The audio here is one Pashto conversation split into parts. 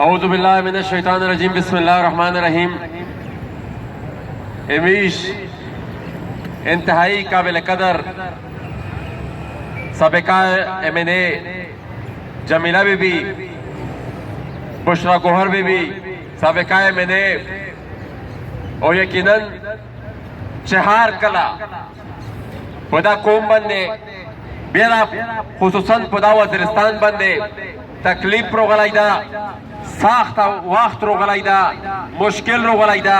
اعوذ باللہ من الشیطان الرجیم بسم اللہ الرحمن الرحیم. امیش انتہائی قابل قدر سابقہ MNA جمیلہ بی بی، بشرا گوہر بی بی، سابقہ MNA، اور یقیناً چہار کلا پدا قوم بندے بیرا خصوصاً پدا وزیرستان بندے تکلیف رو غلائی دا، ساخت وقت رو غلائی دا، مشکل رو غلائی دا.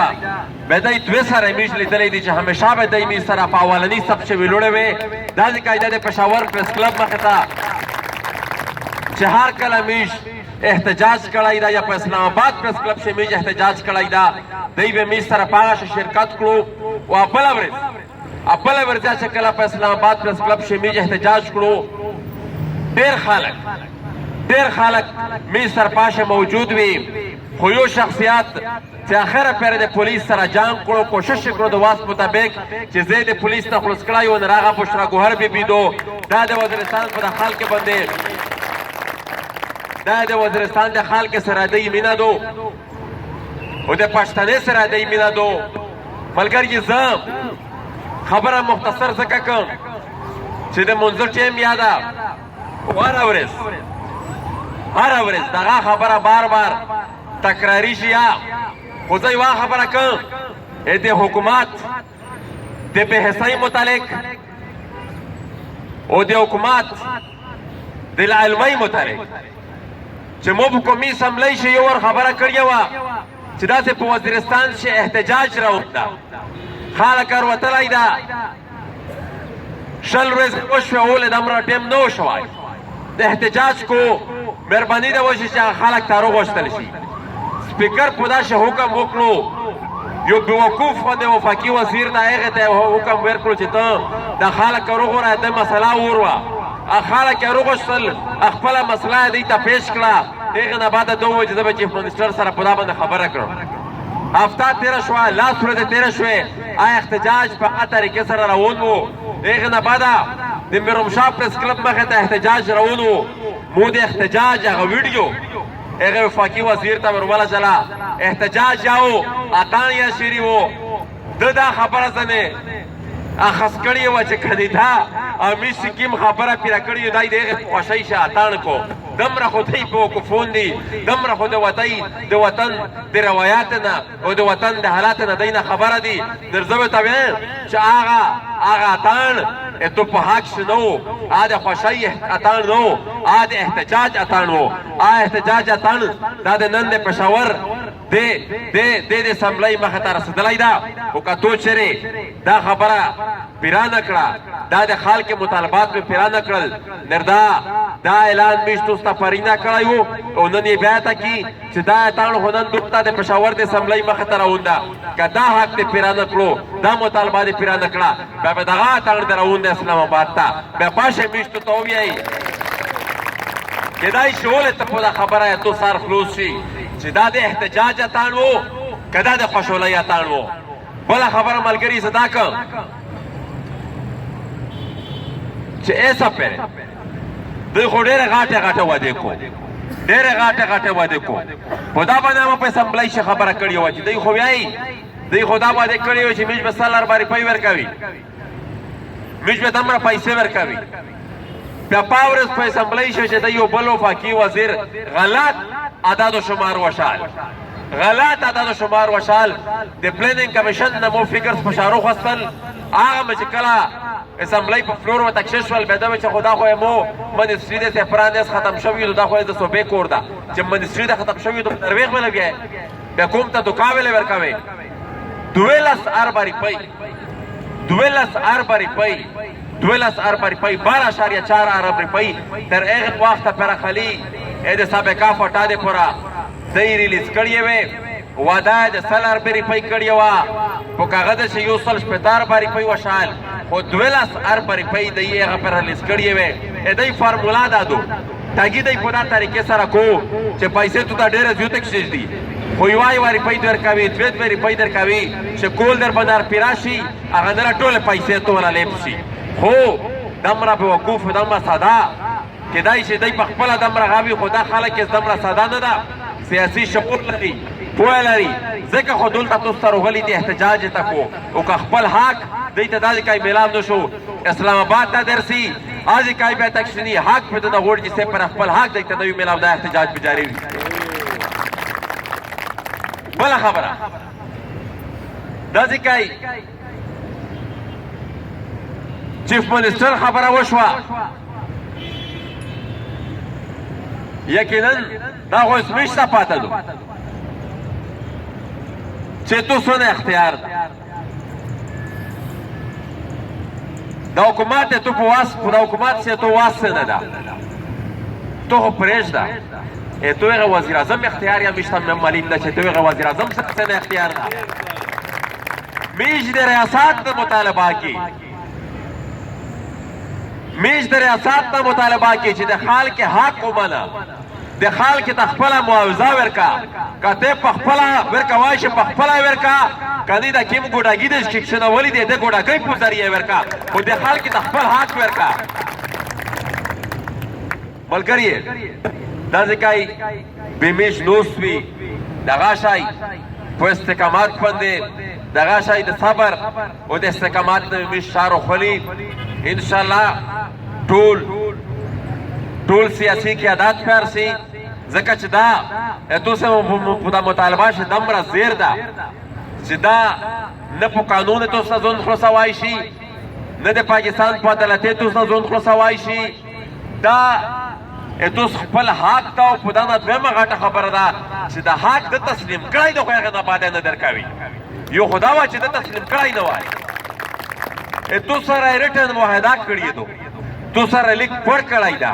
بیدائی دوی سر امیش لیدلی دی چه ہمیشہ بیدائی می سر پاولنی سب چه ویلوڑے وے دازی قائدہ دے پشاور پریس کلب مخطا چہار کل امیش احتجاج کرائی دا یا پا اسلام آباد پریس کلب سے امیش احتجاج کرائی دا دی بے امیش سر پاگا شرکت کرو و اپل ورزا چکلا پا اسلام آباد پریس کلب سے امیش احتجاج کرو. دیر خالق می سرپاش موجود وی خویو شخصیات چه آخر پیر ده پولیس سر جان کرو کوشش کرو دو واسط مطابق چه زید پولیس تا خلص کرائی و نراغا بشرا گوهر بی دو دا ده وزیرستان پا دا خالق بنده دا ده وزیرستان ده خالق سراده مینا دو و ده پشتنه سراده مینا دو. ملگر یہ زم خبر مختصر زکا کم چه ده منظر چیم یادا هر ورز دغه خبره بار بار تکراری شي یا خو زه یوه خبره کوم د حکومت د بحثۍ متعلق او د حکومت د العلمۍ متعلق چې موږ قومي اسمبلۍ شي یو ور خبره کړې وه چې داسې په وزیرستان چې احتجاج راوخته خلک وتلی ده 20 ورځې وشوې اولې دومره ټیم نه و شوی د احتجاج کو مهرباني ده وشي چې خلک تارو غوښتل شي. سپیکر په داسې حکم وکړو یو بیوقوف باندې وفاقي وزیر ته هغې ته حکم ورکړو چې ته د خلک وروغوره د مسله وروه خلک یې وروغوښتل خپله مسله یې دوی ته پیش کړه هغې نه بعد ده وویل چې زه به چیف منسټر سره په دا باندې خبره کړم. هفته تېره شوه 10 ورځې تېره شوې احتجاج په هغه طریقې سره روان و. هغې نه بعده د میرمشاه پریس کلب مخې ته احتجاج روان و. مو د احتجاج هغه ویډیو هغه وفاقي وزیر ته ورولېږله احتجاج یاو اتان یا شیري و ده دا خبره ځنې اخذ کړې وه چې کنې دا امیر سکیم خبره پیره کړې دی د هغې په خوښۍ شه اتاڼ کو دمره خو دی په وقفون دي دمره خو د وطن د روایات نه او د وطن د حالات نه دی نه خبره دي در زه به ته وایم چې هغه اتاڼ تو په حق شي نه و هغه د خوښۍ اتاڼ نه و هغه د احتجاج اتاڼ و. هغه احتجاج اتاڼ دا د نن د پېښور د اسمبلۍ مخې ته رسېدلی ده. خو که تو چېرې دا خبره پیرا نه کړه دا د خلک مطالبات مې پیرا نه کړل دا اعلان مې تاسو ته پرینه کړی و او نن یې بیا ته کي چې دا اتاڼ خو نن دلته د پېښور د اسمبلۍ مخې ته روان ده. که دا حق دې پیرا نه کړو دا مطالبه دې پیرا نه کړه بیا به دغه اتاڼ دې روان دی اسلام آباد ته بیا پاشه میشتو ته ووایئ کیدای شي ولې ته په دا خبره تو سر خلاص شي چې دا د احتجاج اتاڼ و که دا د خوشحالۍ اتاڼ و. بله خبره ملګري زه دا کوم چې ایسا پیرې دوی خو ډېرې غاټې وعدې کو ډېرې غاټې وعدې کو په دا باندې مو په اسمبلۍ کې خبره کړې وه چې دوی خو وایي دوی خو دا وعدې کړې وې چې موږ به 100 روپۍ ورکوي موږ به دومره پیسې ورکوي. بیا پاورز په اسمبلۍ شو چې د یو بل وفاقي وزیر غلط عدد و شمار وشال د پلانینګ کمیشن نه مو فګرز په شارو خواستل هغه چې کله اسمبلۍ په فلور ورته کښې شول بیا ده چې خو دا خو یې مو منسټري د سیفرانس ختم شوي دا خو یې د صوبې کور ده چې منسټري د ختم شوي د درویغ به لګیا بیا کوم ته دوکا ویلې ورکوې 12 اربه روپۍ 12.4 ارب روپۍ تر هغه وخته پورې خالي د سابقه فټا دې پوره دی ریلیز کړې وې وعده د 100 ارب روپۍ کړې وه په کاغذ چې 115 ارب روپۍ وشال خو 12 ارب روپۍ دی هغه پر ریلیز کړې وې دی فارمولا دادو تاګي دی په دا طریقې سره کو چې پیسې تو ته ډېره زیاته کښېږدي خو یوه روپۍ درکوي 2 روپۍ درکوي چې کول در باندې پیرا شي هغه نه ټولې پیسې تو ولا لیب شي. خو دمره بیوقوف دمره ساده کیدای شي دی په خپله دمره غاوي خو دا خلک یې دمره ساده نه ده سیاسي شعور لري پوهه لري ځکه خو دلته تاسو ته راغلي دي احتجاج یې ته کو او که خپل حق دوی ته داسې کوي میلاب نه شو اسلام آباد ته درسي आज काई पे तक्षणी हाक पे तो वोट जिसे पर अखपल हाक देखते नवी मिलाव दा एहतजाज पे जारी बला खबरा दाजी काई चीफ मिनिस्टर खबरा वशवा यकीनन दा हो इसमें पाता दो चेतु सोने इख्तियार دا حکومت تو په واس په حکومت سي تو واس نه ده تو پرېږ ده تو هغه وزیر اعظم اختیار یا مشتم مالین ده چې تو هغه وزیر اعظم څه نه اختیار ده میج د ریاست د مطالبه کی میج د ریاست د مطالبه کی چې د خلک حق ومنه د خلک ته خپل معاوضه ورکا کته په خپل ورکا وایشه په خپل ورکا کدی دا کیم ګوډاګی د شکشنه ولی د ګوډاګی په ذریعہ ورکا او د خلک ته خپل حق ورکا ملګری دا ځکه بمیش نوسوي دغه شای په استقامت باندې دغه شای د صبر او د استقامت د مش شارو خلی ان شاء الله ټول سیاسي قیادت پرسي ځکه چې دا تاسو په دا مطالبه شه دمره زیر ده چې دا نه په قانون تاسو ځون خلاصوای شي نه د پاکستان په عدالت تاسو ځون خلاصوای شي دا تاسو خپل حق ته په دا نه دویمه غټه خبره ده چې دا حق د تسلیم کړی د خو هغه نه باندې نه درکوي یو خدا وا چې د تسلیم کړی نه وای تاسو سره ریټن معاهده کړی دو تو سره لیک پر کړای دا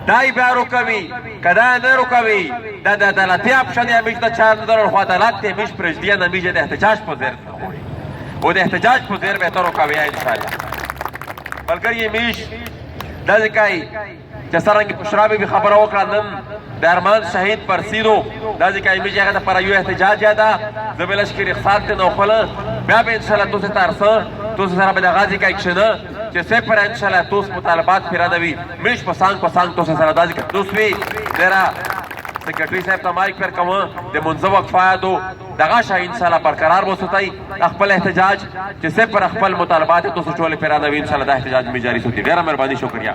دای بیا روکوي کدا نه روکوي دا د عدالتي اپشن یا میش د چار نظر خو عدالت ته میش پرېږدي نه میش د احتجاج په زیر او د احتجاج په زیر به تر روکوي ان شاء الله بلکې میش دا ځکه چې سرنګ پښرابي به خبره وکړه نن د ارمان شهید پرسیدو دا ځکه میش هغه پر یو احتجاج یاده زبلش کې رخصت نه خپل بیا به ان شاء الله تاسو ترسه تاسو سره به د غازی کې کښنه چې سپر ان شاء الله تاسو مطالبات پیرانوي میش پسان تاسو سره دازي کې دوسوي ډیرا سیکریټری صاحب ته مایک پر کوم د منځو وقفادو دغه شای ان شاء الله برقرار وساتای خپل احتجاج چې سپر خپل مطالبات تاسو ټول پیرانوي ان شاء الله د احتجاج می جاری سوتی ډیره مهرباني شکریا